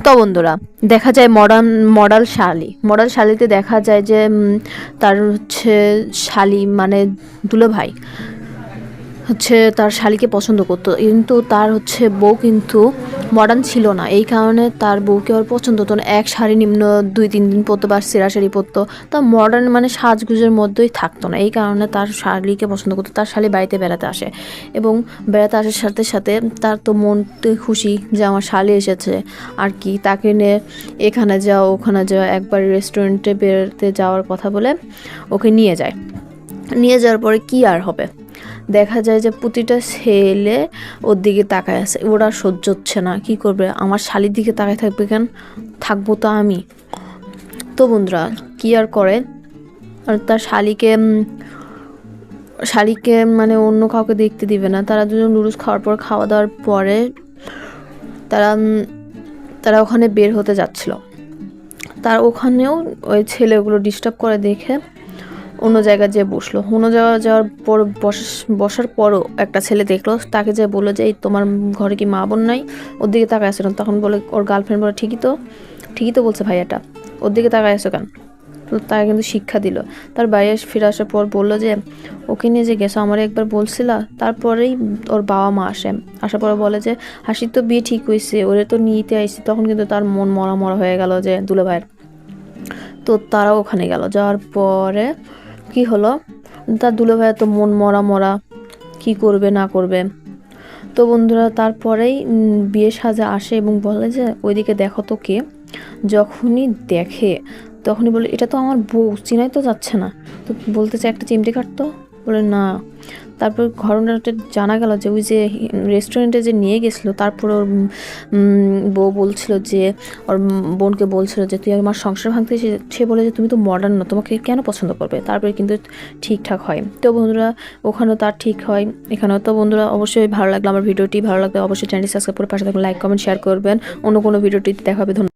তো বন্ধুরা, দেখা যায় মডাল শালিতে দেখা যায় যে তার হচ্ছে শালি মানে দুলাভাই হচ্ছে তার শালিকে পছন্দ করতো, কিন্তু তার হচ্ছে বউ কিন্তু মডার্ন ছিল না। এই কারণে তার বউকে আর পছন্দ হতো না। এক শাড়ি নিম্ন 2-3 দিন পরতো বা সেরা শাড়ি পরতো। তা মডার্ন মানে সাজগুজের মধ্যেই থাকতো না। এই কারণে তার শালিকে পছন্দ করতো। তার শালি বাড়িতে বেড়াতে আসে এবং বেড়াতে আসার সাথে সাথে তার তো মনতে খুশি যে আমার শালি এসেছে আর কি, তাকে নিয়ে এখানে যাও ওখানে যাও, একবার রেস্টুরেন্টে বেরোতে যাওয়ার কথা বলে ওকে নিয়ে যায়। নিয়ে যাওয়ার পরে কি আর হবে, দেখা যায় যে প্রতিটা ছেলে ওর দিকে তাকায় আছে। ওরা সহ্য হচ্ছে না, কি করবে, আমার শালির দিকে তাকায় থাকবে কেন, থাকবো তো আমি। তো বন্ধুরা কি আর করে, আর তার শালিকে মানে অন্য কাউকে দেখতে দিবে না। তারা দুজন নুডলস খাওয়ার পর, খাওয়া দাওয়ার পরে তারা তারা ওখানে বের হতে যাচ্ছিল। তার ওখানেও ওই ছেলেগুলো ডিস্টার্ব করে দেখে অন্য জায়গায় যেয়ে বসলো। অন্য জায়গায় যাওয়ার পর বসার পরও একটা ছেলে দেখলো, তাকে যে বললো যে এই তোমার ঘরে কি মা বোন নাই, ওর দিকে তাকায় আসে না। তখন বলে ওর গার্লফ্রেন্ড বলে ঠিকই তো বলছে ভাইয়াটা, ওর দিকে তাকায় আসো কেন। তো তাকে কিন্তু শিক্ষা দিল। তার বাইরে ফিরে আসার পর বললো যে ওকে নিয়ে যে গেছো আমার একবার বলছিলা। তারপরেই ওর বাবা মা আসার পরে বলে যে হাসির তো বিয়ে ঠিক হয়েছে, ওরে তো নিতে আইসি। তখন কিন্তু তার মন মরা মরা হয়ে গেল যে দুলাভাইয়ের। তো তারাও ওখানে গেল। যাওয়ার পরে কি হলো, তার দুলাভাইয়ের তো মন মরা মরা, কি করবে না করবে। তো বন্ধুরা তারপরেই বিয়ে সাজা আসে এবং বলে যে ওইদিকে দেখো তো কে। যখনই দেখে তখনই বলে এটা তো আমার বউ, চিনাই তো যাচ্ছে না। তো বলতেছে একটা চিমটি কাটতো, বলে না। তারপর ঘটনাটা জানা গেল যে ওই যে রেস্টুরেন্টে যে নিয়ে গেছিলো, তারপর ওর বউ বলছিল যে ওর বোনকে বলছিল যে তুই আমার সংসার ভাঙতে, সে বলে যে তুমি তো মডার্ন না, তোমাকে কেন পছন্দ করবে। তারপরে কিন্তু ঠিকঠাক হয়। তো বন্ধুরা ওখানেও তার ঠিক হয়, এখানেও। তো বন্ধুরা অবশ্যই ভালো লাগলো আমার ভিডিওটি, ভালো লাগলে অবশ্যই চ্যানেলটি সাবস্ক্রাইব করে পাশে থাকবেন, লাইক কমেন্ট শেয়ার করবেন। অন্য কোনো ভিডিওটি দেখা হবে। ধন্যবাদ।